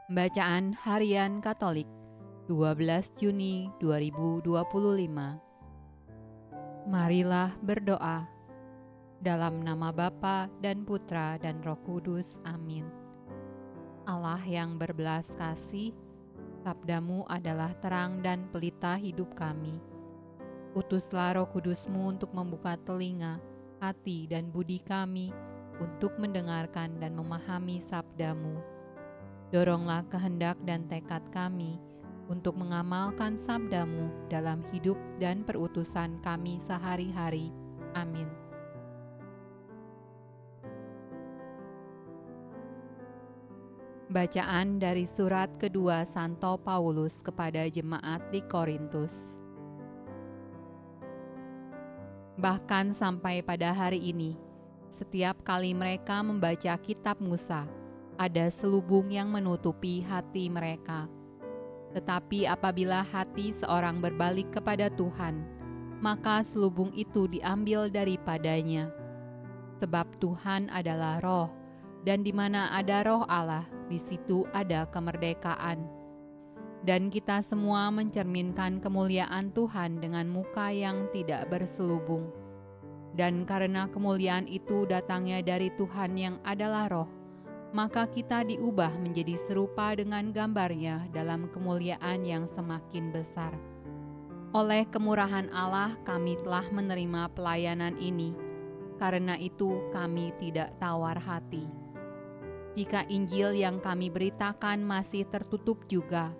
Bacaan Harian Katolik 12 Juni 2025. Marilah berdoa. Dalam nama Bapa dan Putra dan Roh Kudus. Amin. Allah yang berbelas kasih, sabdamu adalah terang dan pelita hidup kami. Utuslah Roh Kudusmu untuk membuka telinga, hati dan budi kami untuk mendengarkan dan memahami sabdamu. Doronglah kehendak dan tekad kami untuk mengamalkan sabdamu dalam hidup dan perutusan kami sehari-hari. Amin. Bacaan dari surat kedua Santo Paulus kepada jemaat di Korintus. Bahkan sampai pada hari ini, setiap kali mereka membaca kitab Musa, ada selubung yang menutupi hati mereka. Tetapi apabila hati seorang berbalik kepada Tuhan, maka selubung itu diambil daripadanya. Sebab Tuhan adalah Roh, dan di mana ada Roh Allah, di situ ada kemerdekaan. Dan kita semua mencerminkan kemuliaan Tuhan dengan muka yang tidak berselubung. Dan karena kemuliaan itu datangnya dari Tuhan yang adalah Roh, maka kita diubah menjadi serupa dengan gambar-Nya dalam kemuliaan yang semakin besar. Oleh kemurahan Allah kami telah menerima pelayanan ini, karena itu kami tidak tawar hati. Jika Injil yang kami beritakan masih tertutup juga,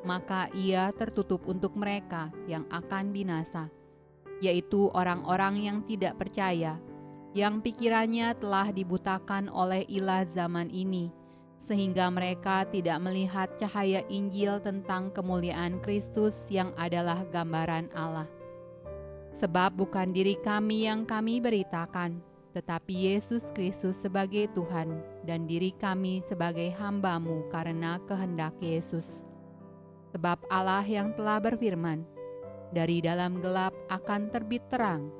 maka ia tertutup untuk mereka yang akan binasa, yaitu orang-orang yang tidak percaya, yang pikirannya telah dibutakan oleh ilah zaman ini, sehingga mereka tidak melihat cahaya Injil tentang kemuliaan Kristus yang adalah gambaran Allah. Sebab bukan diri kami yang kami beritakan, tetapi Yesus Kristus sebagai Tuhan, dan diri kami sebagai hamba-Mu karena kehendak Yesus. Sebab Allah yang telah berfirman, "Dari dalam gelap akan terbit terang,"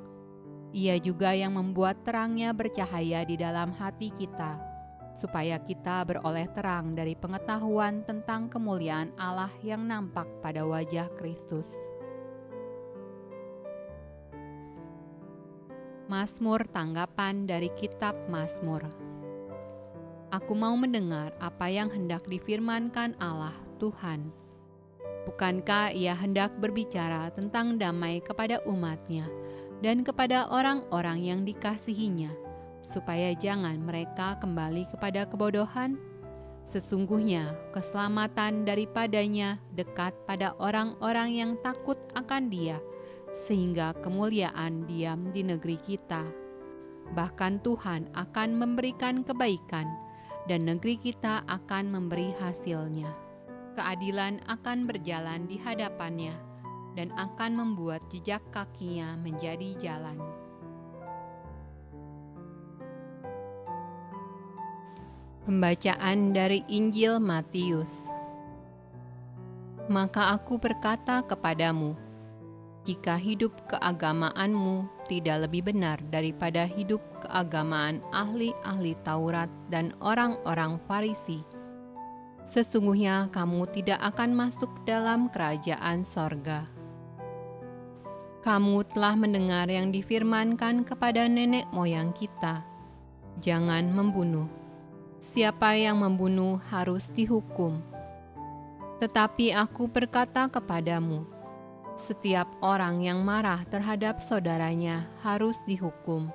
Ia juga yang membuat terangnya bercahaya di dalam hati kita, supaya kita beroleh terang dari pengetahuan tentang kemuliaan Allah yang nampak pada wajah Kristus. Mazmur tanggapan dari kitab Mazmur. Aku mau mendengar apa yang hendak difirmankan Allah Tuhan. Bukankah Ia hendak berbicara tentang damai kepada umat-Nya dan kepada orang-orang yang dikasihinya, supaya jangan mereka kembali kepada kebodohan? Sesungguhnya keselamatan daripadanya dekat pada orang-orang yang takut akan Dia, sehingga kemuliaan diam di negeri kita. Bahkan Tuhan akan memberikan kebaikan, dan negeri kita akan memberi hasilnya. Keadilan akan berjalan di hadapannya, dan akan membuat jejak kakinya menjadi jalan. Pembacaan dari Injil Matius. Maka aku berkata kepadamu, jika hidup keagamaanmu tidak lebih benar daripada hidup keagamaan ahli-ahli Taurat dan orang-orang Farisi, sesungguhnya kamu tidak akan masuk dalam kerajaan sorga. Kamu telah mendengar yang difirmankan kepada nenek moyang kita, jangan membunuh. Siapa yang membunuh harus dihukum. Tetapi aku berkata kepadamu, setiap orang yang marah terhadap saudaranya harus dihukum.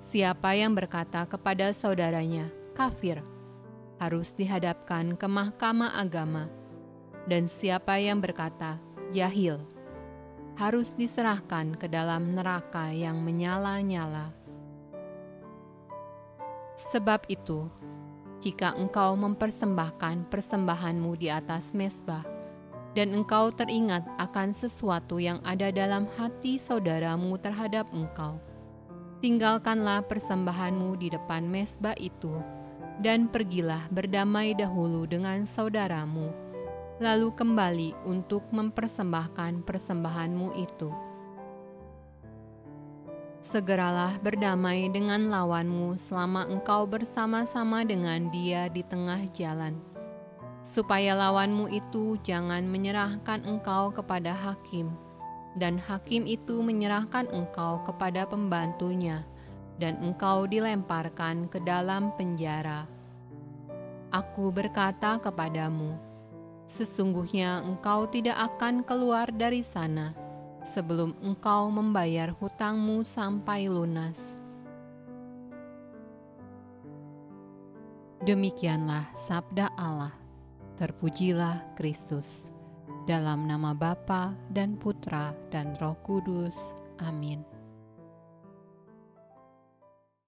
Siapa yang berkata kepada saudaranya, kafir, harus dihadapkan ke mahkamah agama. Dan siapa yang berkata, jahil, harus diserahkan ke dalam neraka yang menyala-nyala. Sebab itu, jika engkau mempersembahkan persembahanmu di atas mezbah, dan engkau teringat akan sesuatu yang ada dalam hati saudaramu terhadap engkau, tinggalkanlah persembahanmu di depan mezbah itu, dan pergilah berdamai dahulu dengan saudaramu, lalu kembali untuk mempersembahkan persembahanmu itu. Segeralah berdamai dengan lawanmu selama engkau bersama-sama dengan dia di tengah jalan. supaya lawanmu itu jangan menyerahkan engkau kepada hakim, dan hakim itu menyerahkan engkau kepada pembantunya, dan engkau dilemparkan ke dalam penjara. Aku berkata kepadamu, sesungguhnya engkau tidak akan keluar dari sana sebelum engkau membayar hutangmu sampai lunas. Demikianlah sabda Allah. Terpujilah Kristus. Dalam nama Bapa dan Putra dan Roh Kudus. Amin.